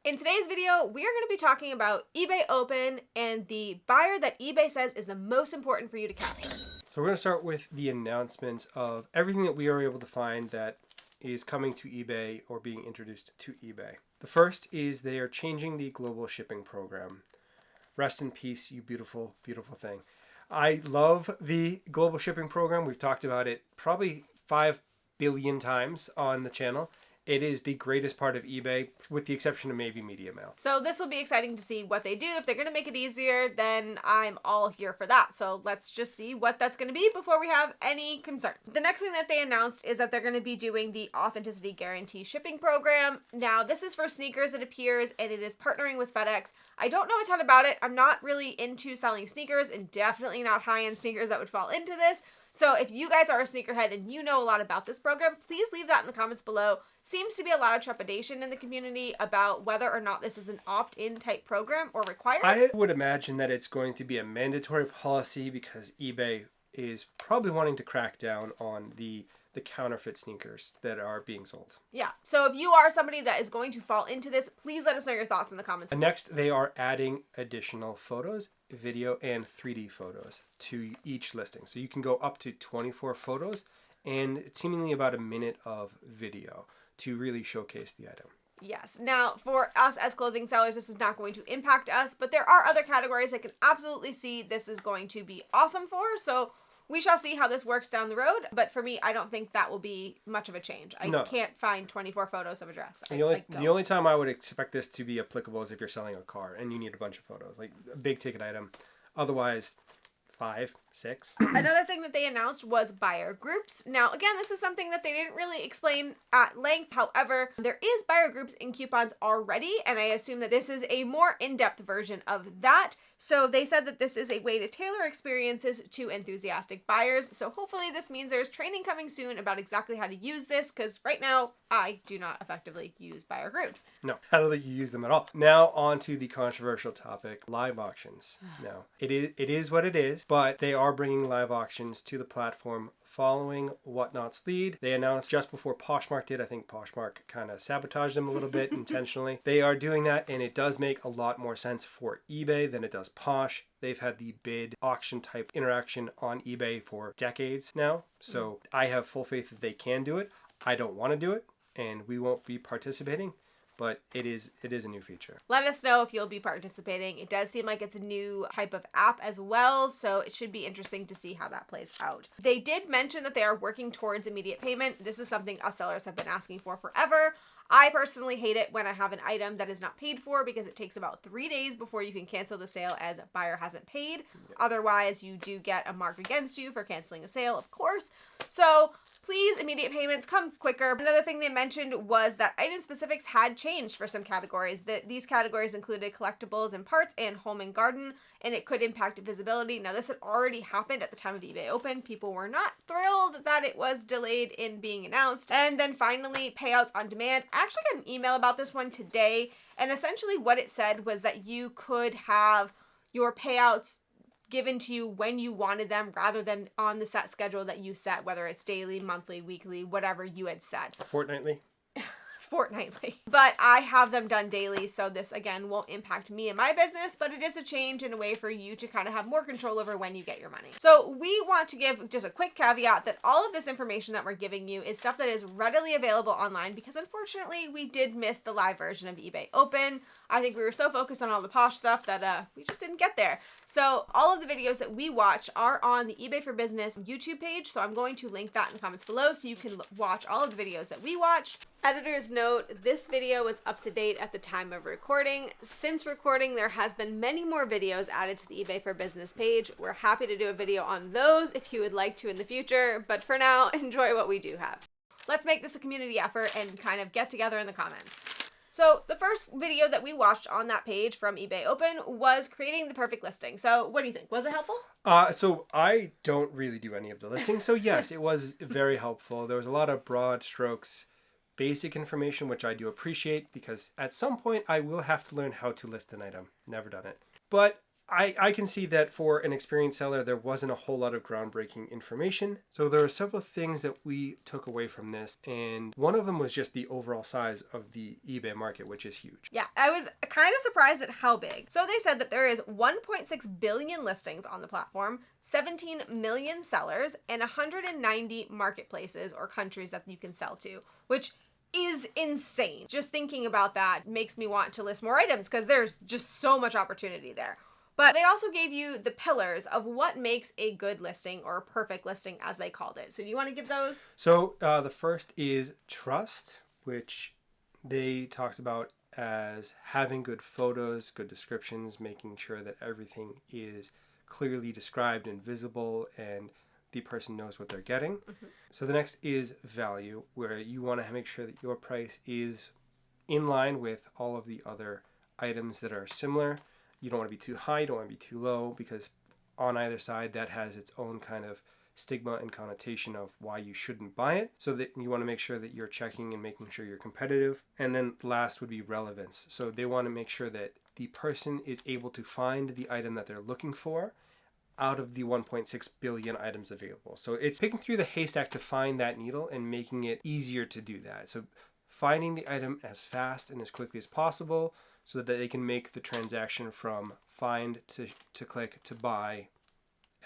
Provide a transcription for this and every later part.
In today's video, we are going to be talking about eBay Open and the buyer that eBay says is the most important for you to capture. So we're going to start with the announcement of everything that we are able to find that is coming to eBay or being introduced to eBay. The first is they are changing the global shipping program. Rest in peace, you beautiful, beautiful thing. I love the global shipping program. We've talked about it probably 5 billion times on the channel. It is the greatest part of eBay, with the exception of maybe Media Mail. So this will be exciting to see what they do. If they're going to make it easier, then I'm all here for that. So let's just see what that's going to be before we have any concern. The next thing that they announced is that they're going to be doing the Authenticity Guarantee shipping program. Now, this is for sneakers, it appears, and it is partnering with FedEx. I don't know a ton about it. I'm not really into selling sneakers, and definitely not high-end sneakers that would fall into this. So if you guys are a sneakerhead and you know a lot about this program, please leave that in the comments below. Seems to be a lot of trepidation in the community about whether or not this is an opt-in type program or required. I would imagine that it's going to be a mandatory policy because eBay is probably wanting to crack down on the counterfeit sneakers that are being sold. Yeah, so if you are somebody that is going to fall into this, please let us know your thoughts in the comments. And next, they are adding additional photos, video, and 3D photos to each listing. So you can go up to 24 photos and seemingly about a minute of video to really showcase the item. Yes. Now, for us as clothing sellers, this is not going to impact us, but there are other categories I can absolutely see this is going to be awesome for. So we shall see how this works down the road. But for me, I don't think that will be much of a change. I can't find 24 photos of a dress. The only time I would expect this to be applicable is if you're selling a car and you need a bunch of photos, like a big ticket item. Otherwise, 5, 6. Another thing that they announced was buyer groups. Now, again, this is something that they didn't really explain at length. However, there is buyer groups in coupons already, and I assume that this is a more in-depth version of that. So they said that this is a way to tailor experiences to enthusiastic buyers. So hopefully this means there's training coming soon about exactly how to use this, because right now I do not effectively use buyer groups. No, I don't think you use them at all. Now on to the controversial topic, live auctions. Now, it is what it is, but they are bringing live auctions to the platform following Whatnot's lead. They announced just before Poshmark did. I think Poshmark kind of sabotaged them a little bit intentionally. They are doing that, and it does make a lot more sense for eBay than it does Posh. They've had the bid auction type interaction on eBay for decades now. So I have full faith that they can do it. I don't want to do it, and we won't be participating. But it is a new feature. Let us know if you'll be participating. It does seem like it's a new type of app as well, so it should be interesting to see how that plays out. They did mention that they are working towards immediate payment. This is something us sellers have been asking for forever. I personally hate it when I have an item that is not paid for because it takes about 3 days before you can cancel the sale as a buyer hasn't paid. Yeah. Otherwise, you do get a mark against you for canceling a sale, of course. So please, immediate payments, come quicker. Another thing they mentioned was that item specifics had changed for some categories. These categories included collectibles and parts and home and garden, and it could impact visibility. Now, this had already happened at the time of eBay Open. People were not thrilled that it was delayed in being announced. And then finally, payouts on demand. I actually got an email about this one today, and essentially what it said was that you could have your payouts given to you when you wanted them rather than on the set schedule that you set, whether it's daily, monthly, weekly, whatever you had set. Fortnightly. Fortnightly. But I have them done daily, so this again won't impact me and my business, but it is a change in a way for you to kind of have more control over when you get your money. So we want to give just a quick caveat that all of this information that we're giving you is stuff that is readily available online because unfortunately we did miss the live version of eBay Open. I think we were so focused on all the Posh stuff that we just didn't get there. So all of the videos that we watch are on the eBay for Business YouTube page, so I'm going to link that in the comments below so you can watch all of the videos that we watched. Editor's note, this video was up to date at the time of recording. Since recording, there has been many more videos added to the eBay for Business page. We're happy to do a video on those if you would like to in the future, but for now, enjoy what we do have. Let's make this a community effort and kind of get together in the comments. So the first video that we watched on that page from eBay Open was creating the perfect listing. So what do you think? Was it helpful? So I don't really do any of the listings. So yes, it was very helpful. There was a lot of broad strokes, basic information, which I do appreciate because at some point I will have to learn how to list an item. Never done it. But I can see that for an experienced seller, there wasn't a whole lot of groundbreaking information. So there are several things that we took away from this. And one of them was just the overall size of the eBay market, which is huge. Yeah, I was kind of surprised at how big. So they said that there is 1.6 billion listings on the platform, 17 million sellers, and 190 marketplaces or countries that you can sell to, which is insane. Just thinking about that makes me want to list more items because there's just so much opportunity there. But they also gave you the pillars of what makes a good listing or a perfect listing, as they called it. So do you want to give those? So the first is trust, which they talked about as having good photos, good descriptions, making sure that everything is clearly described and visible and the person knows what they're getting. Mm-hmm. So the next is value, where you want to make sure that your price is in line with all of the other items that are similar. You don't want to be too high, you don't want to be too low, because on either side that has its own kind of stigma and connotation of why you shouldn't buy it. So that you want to make sure that you're checking and making sure you're competitive. And then last would be relevance. So they want to make sure that the person is able to find the item that they're looking for out of the 1.6 billion items available. So it's picking through the haystack to find that needle and making it easier to do that. So finding the item as fast and as quickly as possible so that they can make the transaction from find to click to buy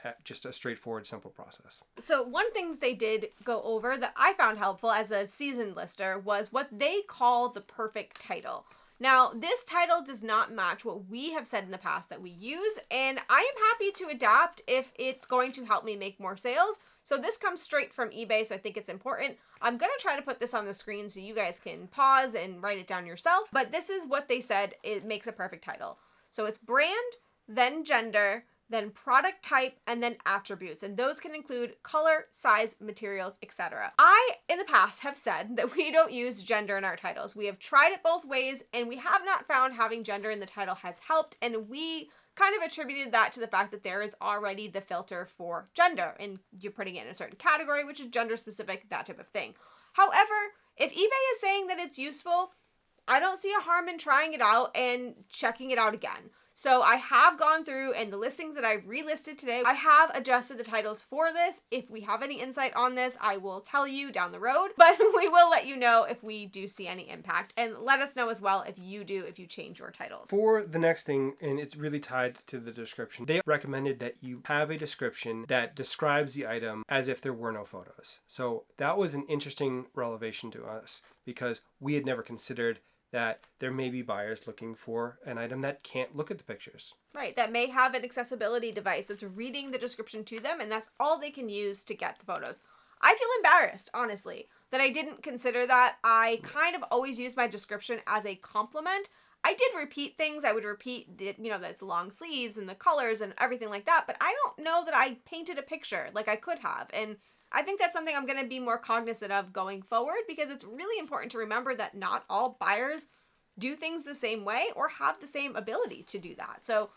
at just a straightforward, simple process. So one thing that they did go over that I found helpful as a seasoned lister was what they call the perfect title. Now, this title does not match what we have said in the past that we use, and I am happy to adapt if it's going to help me make more sales. So this comes straight from eBay, so I think it's important. I'm going to try to put this on the screen so you guys can pause and write it down yourself, but this is what they said it makes a perfect title. So it's brand, then gender, then product type, and then attributes. And those can include color, size, materials, etc. I, in the past, have said that we don't use gender in our titles. We have tried it both ways, and we have not found having gender in the title has helped, and we kind of attributed that to the fact that there is already the filter for gender, and you're putting it in a certain category, which is gender specific, that type of thing. However, if eBay is saying that it's useful, I don't see a harm in trying it out and checking it out again. So I have gone through, and the listings that I've relisted today, I have adjusted the titles for this. If we have any insight on this, I will tell you down the road, but we will let you know if we do see any impact, and let us know as well if you change your titles. For the next thing, and it's really tied to the description, they recommended that you have a description that describes the item as if there were no photos. So that was an interesting revelation to us because we had never considered that there may be buyers looking for an item that can't look at the pictures. Right, that may have an accessibility device that's reading the description to them, and that's all they can use to get the photos. I feel embarrassed, honestly, that I didn't consider that. I kind of always use my description as a compliment. I did repeat things. I would repeat that, that it's long sleeves and the colors and everything like that, but I don't know that I painted a picture like I could have. And I think that's something I'm going to be more cognizant of going forward, because it's really important to remember that not all buyers do things the same way or have the same ability to do that. So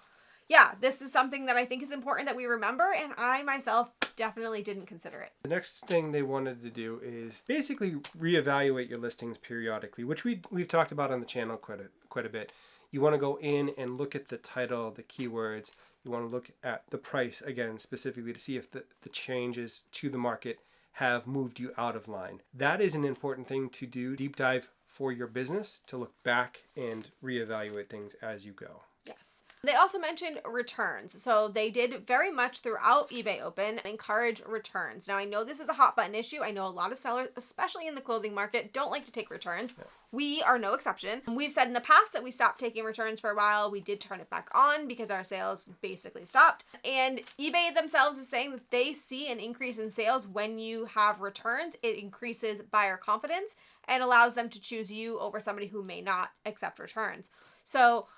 yeah, this is something that I think is important that we remember, and I myself definitely didn't consider it. The next thing they wanted to do is basically reevaluate your listings periodically, which we've talked about on the channel quite a bit. You want to go in and look at the title, the keywords. You want to look at the price again, specifically to see if the changes to the market have moved you out of line. That is an important thing to do, deep dive for your business, to look back and reevaluate things as you go. Yes. They also mentioned returns. So they did very much throughout eBay Open encourage returns. Now, I know this is a hot button issue. I know a lot of sellers, especially in the clothing market, don't like to take returns. Yeah. We are no exception. We've said in the past that we stopped taking returns for a while. We did turn it back on because our sales basically stopped. And eBay themselves is saying that they see an increase in sales when you have returns. It increases buyer confidence and allows them to choose you over somebody who may not accept returns. So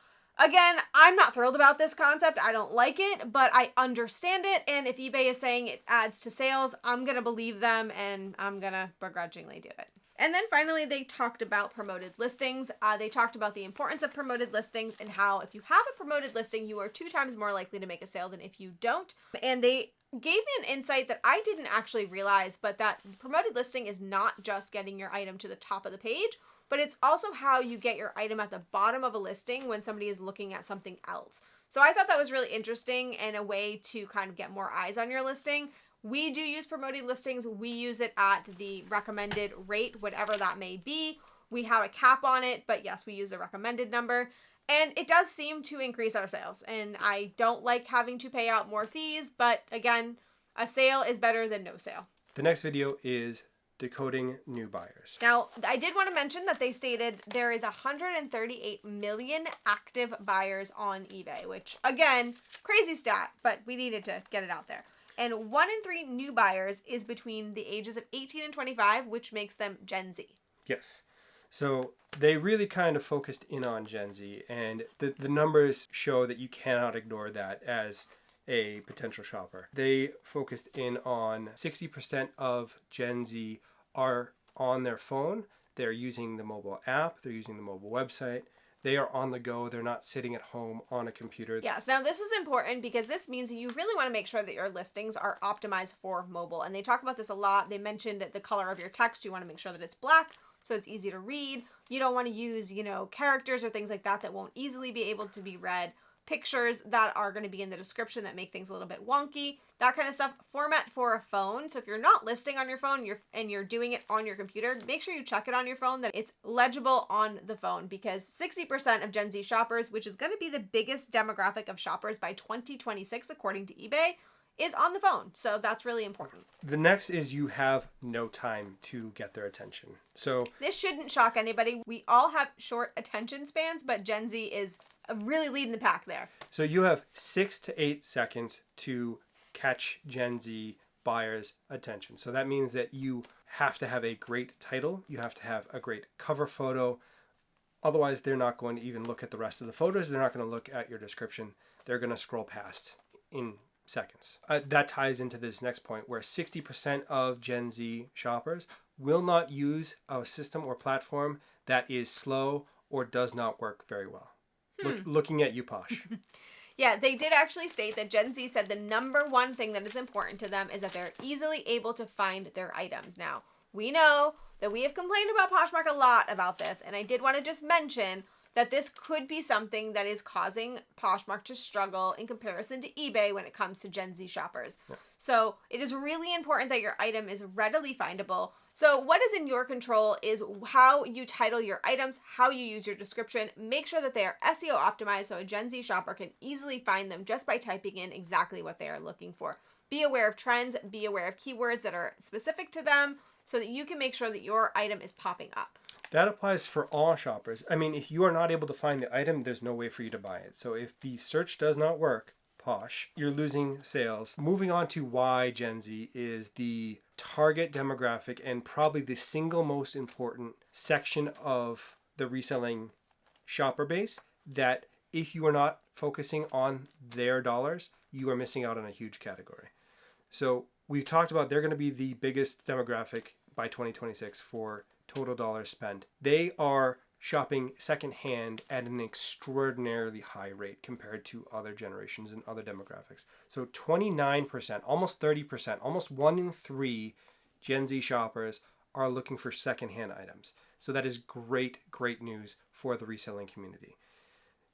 again, I'm not thrilled about this concept. I don't like it, but I understand it. And if eBay is saying it adds to sales, I'm going to believe them, and I'm going to begrudgingly do it. And then finally, they talked about promoted listings. They talked about the importance of promoted listings and how if you have a promoted listing, you are 2 times more likely to make a sale than if you don't. And they gave me an insight that I didn't actually realize, but that promoted listing is not just getting your item to the top of the page, but it's also how you get your item at the bottom of a listing when somebody is looking at something else. So I thought that was really interesting and a way to kind of get more eyes on your listing. We do use promoted listings. We use it at the recommended rate, whatever that may be. We have a cap on it, but yes, we use a recommended number. And it does seem to increase our sales. And I don't like having to pay out more fees, but again, a sale is better than no sale. The next video is decoding new buyers. Now, I did want to mention that they stated there is 138 million active buyers on eBay, which again, crazy stat, but we needed to get it out there. And 1 in 3 new buyers is between the ages of 18 and 25, which makes them Gen Z. Yes. So they really kind of focused in on Gen Z, and the numbers show that you cannot ignore that as a potential shopper. They focused in on 60% of Gen Z are on their phone. They're using the mobile app. They're using the mobile website. They are on the go. They're not sitting at home on a computer. Yes. Now, this is important because this means that you really want to make sure that your listings are optimized for mobile. And they talk about this a lot. They mentioned the color of your text. You want to make sure that it's black so it's easy to read. You don't want to use, characters or things like that that won't easily be able to be read. Pictures that are going to be in the description that make things a little bit wonky, that kind of stuff. Format for a phone. So if you're not listing on your phone and you're doing it on your computer, make sure you check it on your phone that it's legible on the phone, because 60% of Gen Z shoppers, which is going to be the biggest demographic of shoppers by 2026 according to eBay, is on the phone. So that's really important. The next is you have no time to get their attention. So this shouldn't shock anybody. We all have short attention spans, but Gen Z is really leading the pack there. So you have 6 to 8 seconds to catch Gen Z buyers' attention. So that means that you have to have a great title. You have to have a great cover photo. Otherwise, they're not going to even look at the rest of the photos. They're not going to look at your description. They're going to scroll past in seconds. That ties into this next point where 60% of Gen Z shoppers will not use a system or platform that is slow or does not work very well. Looking at you, Posh. Yeah, they did actually state that Gen Z said the number one thing that is important to them is that they're easily able to find their items. Now, we know that we have complained about Poshmark a lot about this, and I did want to just mention that this could be something that is causing Poshmark to struggle in comparison to eBay when it comes to Gen Z shoppers. Yeah. So it is really important that your item is readily findable. So what is in your control is how you title your items, how you use your description. Make sure that they are SEO optimized so a Gen Z shopper can easily find them just by typing in exactly what they are looking for. Be aware of trends, be aware of keywords that are specific to them so that you can make sure that your item is popping up. That applies for all shoppers. I mean, if you are not able to find the item, there's no way for you to buy it. So if the search does not work, Posh, you're losing sales. Moving on to why Gen Z is the target demographic and probably the single most important section of the reselling shopper base, that if you are not focusing on their dollars, you are missing out on a huge category. So we've talked about they're going to be the biggest demographic by 2026 for total dollars spent. They are shopping secondhand at an extraordinarily high rate compared to other generations and other demographics. So 29%, almost 30%, almost 1 in 3 Gen Z shoppers are looking for secondhand items. So that is great news for the reselling community.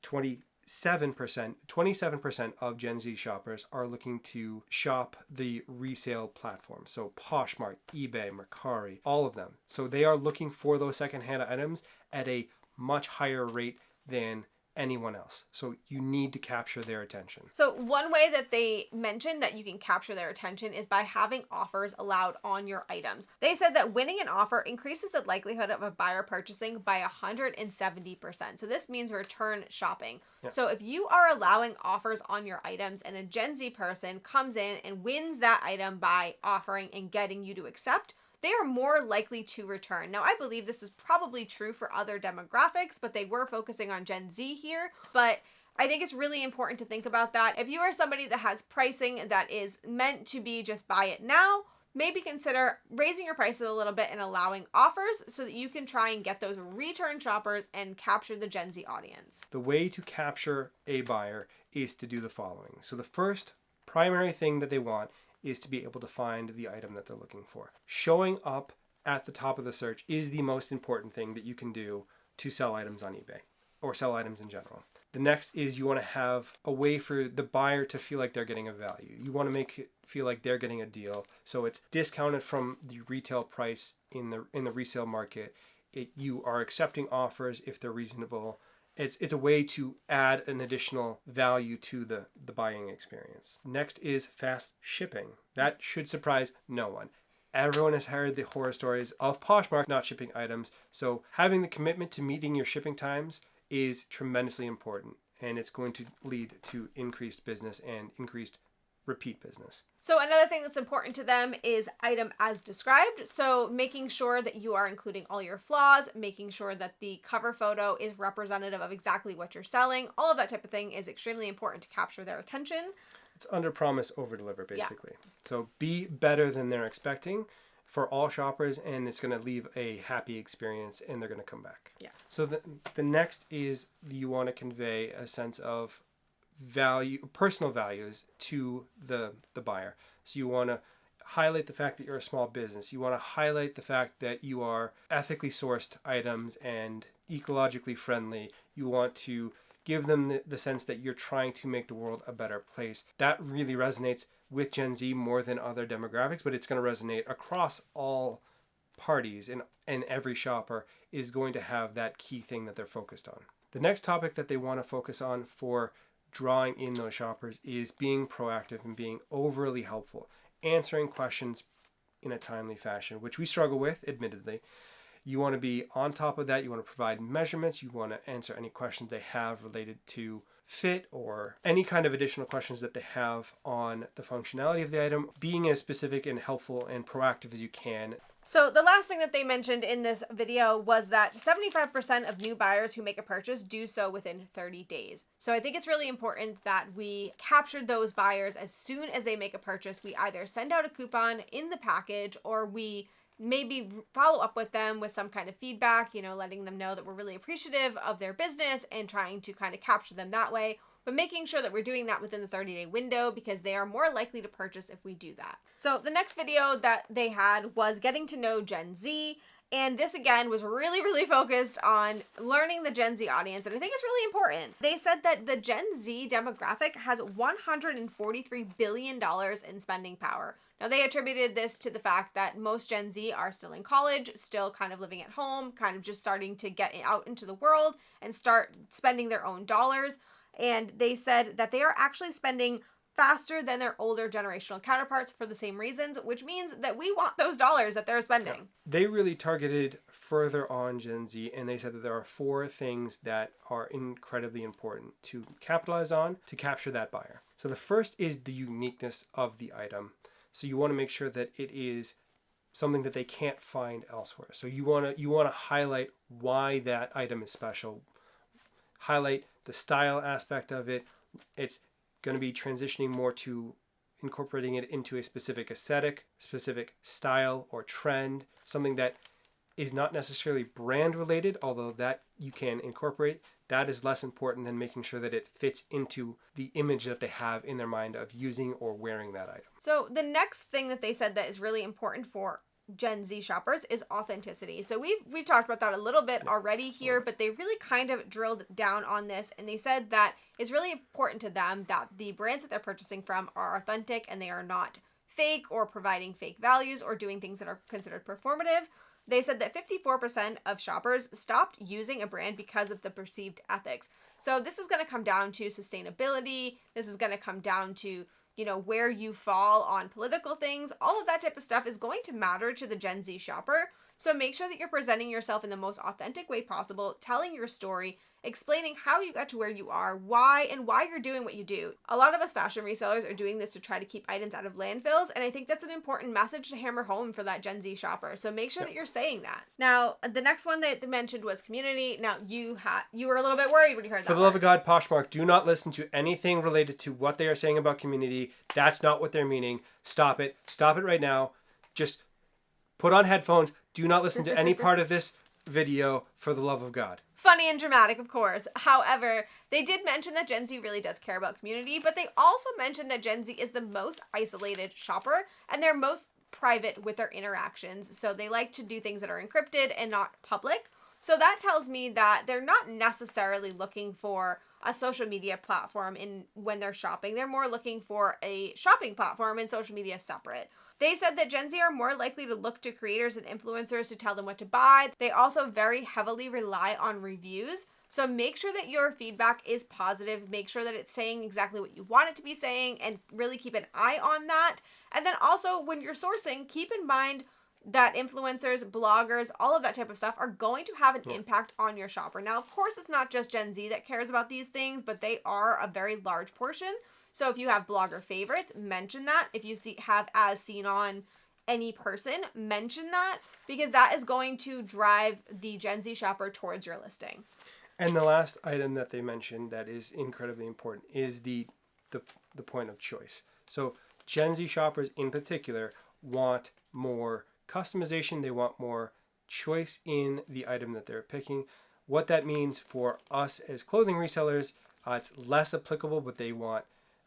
27% of Gen Z shoppers are looking to shop the resale platform. So Poshmark, eBay, Mercari, all of them. So they are looking for those secondhand items at a much higher rate than anyone else. So you need to capture their attention. So one way that they mentioned that you can capture their attention is by having offers allowed on your items. They said that winning an offer increases the likelihood of a buyer purchasing by 170%. So this means return shopping. Yeah. So if you are allowing offers on your items and a Gen Z person comes in and wins that item by offering and getting you to accept, they are more likely to return. Now, I believe this is probably true for other demographics, but they were focusing on Gen Z here. But I think it's really important to think about that. If you are somebody that has pricing that is meant to be just buy it now, maybe consider raising your prices a little bit and allowing offers so that you can try and get those return shoppers and capture the Gen Z audience. The way to capture a buyer is to do the following. So the first primary thing that they want is to be able to find the item that they're looking for. Showing up at the top of the search is the most important thing that you can do to sell items on eBay or sell items in general. The next is you want to have a way for the buyer to feel like they're getting a value. You want to make it feel like they're getting a deal. So it's discounted from the retail price in the resale market. You are accepting offers if they're reasonable. It's a way to add an additional value to the buying experience. Next is fast shipping. That should surprise no one. Everyone has heard the horror stories of Poshmark not shipping items. So having the commitment to meeting your shipping times is tremendously important, and it's going to lead to increased business and increased repeat business. So another thing that's important to them is item as described. So making sure that you are including all your flaws, making sure that the cover photo is representative of exactly what you're selling. All of that type of thing is extremely important to capture their attention. It's under promise, over deliver, basically. Yeah. So be better than they're expecting for all shoppers, and it's going to leave a happy experience, and they're going to come back. Yeah. So the next is you want to convey a sense of value, personal values to the buyer. So you want to highlight the fact that you're a small business. You want to highlight the fact that you are ethically sourced items and ecologically friendly. You want to give them the sense that you're trying to make the world a better place. That really resonates with Gen Z more than other demographics, but it's going to resonate across all parties, and every shopper is going to have that key thing that they're focused on. The next topic that they want to focus on for drawing in those shoppers is being proactive and being overly helpful, answering questions in a timely fashion, which we struggle with, admittedly. You want to be on top of that. You want to provide measurements. You want to answer any questions they have related to fit or any kind of additional questions that they have on the functionality of the item, being as specific and helpful and proactive as you can. So the last thing that they mentioned in this video was that 75% of new buyers who make a purchase do so within 30 days. So I think it's really important that we capture those buyers as soon as they make a purchase. We either send out a coupon in the package, or we maybe follow up with them with some kind of feedback, letting them know that we're really appreciative of their business and trying to kind of capture them that way, but making sure that we're doing that within the 30-day window, because they are more likely to purchase if we do that. So the next video that they had was getting to know Gen Z. And this, again, was really, really focused on learning the Gen Z audience. And I think it's really important. They said that the Gen Z demographic has $143 billion in spending power. Now, they attributed this to the fact that most Gen Z are still in college, still kind of living at home, kind of just starting to get out into the world and start spending their own dollars. And they said that they are actually spending faster than their older generational counterparts for the same reasons, which means that we want those dollars that they're spending. Yeah. They really targeted further on Gen Z, and they said that there are 4 things that are incredibly important to capitalize on to capture that buyer. So the first is the uniqueness of the item. So you want to make sure that it is something that they can't find elsewhere. So you want to highlight why that item is special, highlight the style aspect of it. It's going to be transitioning more to incorporating it into a specific aesthetic, specific style or trend, something that is not necessarily brand related, although that you can incorporate. That is less important than making sure that it fits into the image that they have in their mind of using or wearing that item. So the next thing that they said that is really important for Gen Z shoppers is authenticity. So we've talked about that a little bit already here, but they really kind of drilled down on this, and they said that it's really important to them that the brands that they're purchasing from are authentic and they are not fake or providing fake values or doing things that are considered performative. They said that 54% of shoppers stopped using a brand because of the perceived ethics. So this is going to come down to sustainability. This is going to come down to where you fall on political things. All of that type of stuff is going to matter to the Gen Z shopper. So make sure that you're presenting yourself in the most authentic way possible, telling your story, explaining how you got to where you are, why you're doing what you do. A lot of us fashion resellers are doing this to try to keep items out of landfills, and I think that's an important message to hammer home for that Gen Z shopper. So make sure that you're saying that. Now, the next one that they mentioned was community. Now, you were a little bit worried when you heard that. For the love of God, Poshmark, do not listen to anything related to what they are saying about community. That's not what they're meaning. Stop it. Stop it right now. Just put on headphones. Do not listen to any part of this video, for the love of God. Funny and dramatic, of course. However, they did mention that Gen Z really does care about community, but they also mentioned that Gen Z is the most isolated shopper, and they're most private with their interactions. So they like to do things that are encrypted and not public. So that tells me that they're not necessarily looking for a social media platform when they're shopping. They're more looking for a shopping platform, and social media is separate. They said that Gen Z are more likely to look to creators and influencers to tell them what to buy. They also very heavily rely on reviews. So make sure that your feedback is positive. Make sure that it's saying exactly what you want it to be saying, and really keep an eye on that. And then also, when you're sourcing, keep in mind that influencers, bloggers, all of that type of stuff are going to have an impact on your shopper. Now, of course, it's not just Gen Z that cares about these things, but they are a very large portion. So if you have blogger favorites, mention that. If you have as seen on any person, mention that, because that is going to drive the Gen Z shopper towards your listing. And the last item that they mentioned that is incredibly important is the point of choice. So Gen Z shoppers in particular want more customization. They want more choice in the item that they're picking. What that means for us as clothing resellers, it's less applicable, but they want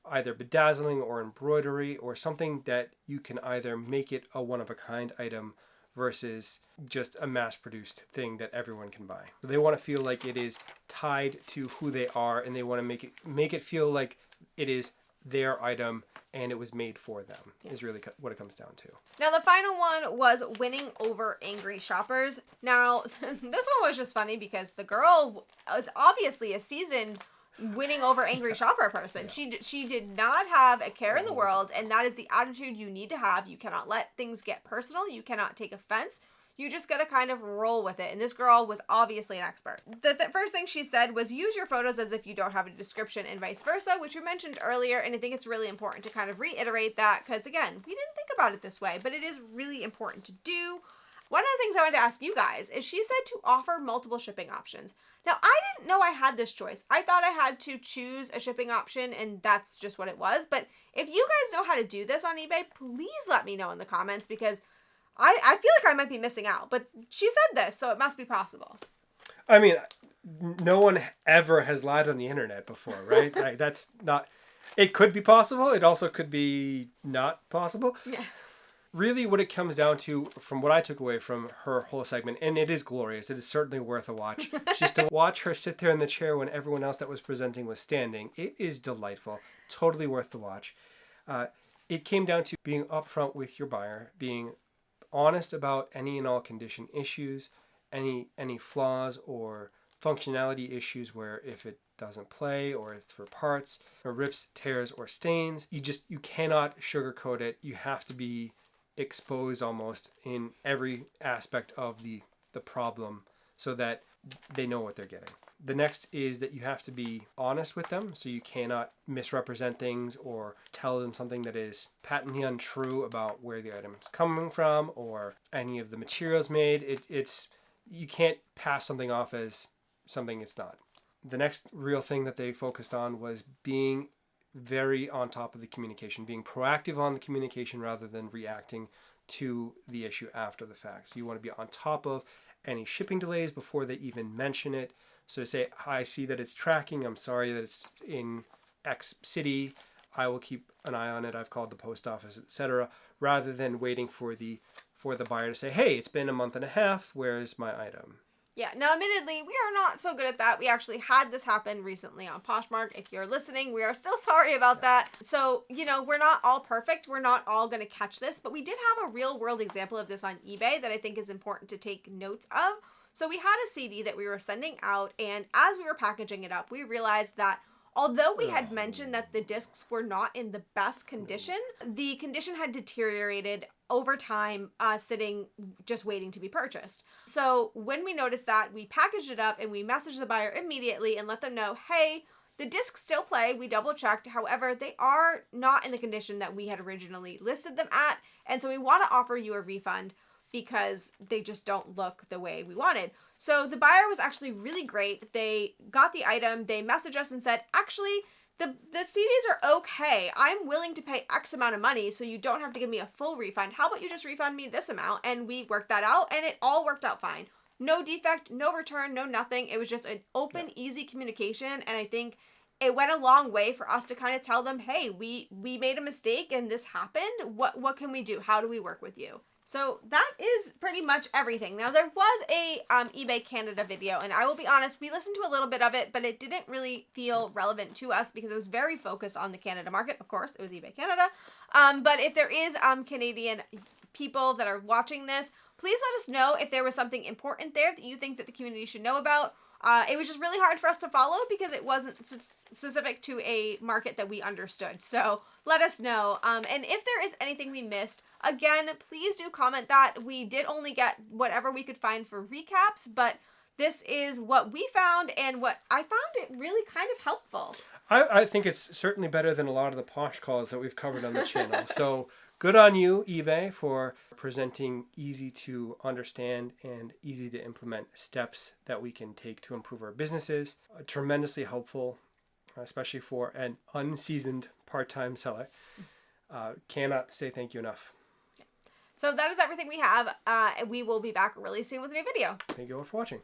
either bedazzling or embroidery or something that you can either make it a one-of-a-kind item versus just a mass-produced thing that everyone can buy. So they want to feel like it is tied to who they are, and they want to make it feel like it is their item and it was made for them, is really what it comes down to. Now, the final one was winning over angry shoppers. Now, this one was just funny because the girl was obviously a seasoned winning over angry shopper person. Yeah. She did not have a care in the world, and that is the attitude you need to have. You cannot let things get personal. You cannot take offense. You just got to kind of roll with it. And this girl was obviously an expert. The first thing she said was use your photos as if you don't have a description and vice versa, which we mentioned earlier. And I think it's really important to kind of reiterate that because, again, we didn't think about it this way, but it is really important to do. One of the things I wanted to ask you guys is she said to offer multiple shipping options. Now, I didn't know I had this choice. I thought I had to choose a shipping option, and that's just what it was. But if you guys know how to do this on eBay, please let me know in the comments because I feel like I might be missing out. But she said this, so it must be possible. I mean, no one ever has lied on the internet before, right? Like, that's not... It could be possible. It also could be not possible. Yeah. Really what it comes down to, from what I took away from her whole segment, and it is glorious, it is certainly worth a watch, just to watch her sit there in the chair when everyone else that was presenting was standing. It is delightful. Totally worth the watch. It came down to being upfront with your buyer, being honest about any and all condition issues, any flaws or functionality issues where if it doesn't play or it's for parts or rips, tears, or stains, you cannot sugarcoat it. You have to be exposed almost in every aspect of the problem so that they know what they're getting. The next is that you have to be honest with them, so you cannot misrepresent things or tell them something that is patently untrue about where the item is coming from or any of the materials made. You can't pass something off as something it's not. The next real thing that they focused on was being very on top of the communication, being proactive on the communication rather than reacting to the issue after the fact. So you want to be on top of any shipping delays before they even mention it. So say, I see that it's tracking. I'm sorry that it's in X city. I will keep an eye on it. I've called the post office, etc. Rather than waiting for the buyer to say, hey, it's been a month and a half. Where's my item? Yeah, now admittedly, we are not so good at that. We actually had this happen recently on Poshmark. If you're listening, we are still sorry about that. So, we're not all perfect. We're not all going to catch this, but we did have a real world example of this on eBay that I think is important to take notes of. So we had a CD that we were sending out, and as we were packaging it up, we realized that although we had mentioned that the discs were not in the best condition, the condition had deteriorated over time, sitting, just waiting to be purchased. So when we noticed that, we packaged it up and we messaged the buyer immediately and let them know, hey, the discs still play. We double checked. However, they are not in the condition that we had originally listed them at. And so we want to offer you a refund because they just don't look the way we wanted. So the buyer was actually really great. They got the item. They messaged us and said, actually, the CDs are okay. I'm willing to pay X amount of money so you don't have to give me a full refund. How about you just refund me this amount? And we worked that out and it all worked out fine. No defect, no return, no nothing. It was just an open, easy communication. And I think it went a long way for us to kind of tell them, hey, we made a mistake and this happened. What can we do? How do we work with you? So that is pretty much everything. Now, there was a eBay Canada video, and I will be honest, we listened to a little bit of it, but it didn't really feel relevant to us because it was very focused on the Canada market. Of course, it was eBay Canada. But if there is Canadian people that are watching this, please let us know if there was something important there that you think that the community should know about. It was just really hard for us to follow because it wasn't specific to a market that we understood. So let us know. And if there is anything we missed, again, please do comment that. We did only get whatever we could find for recaps, but this is what we found and what I found it really kind of helpful. I think it's certainly better than a lot of the posh calls that we've covered on the channel. So good on you, eBay, for presenting easy to understand and easy to implement steps that we can take to improve our businesses. Tremendously helpful, especially for an unseasoned part-time seller. Cannot say thank you enough. So that is everything we have. We will be back really soon with a new video. Thank you all for watching.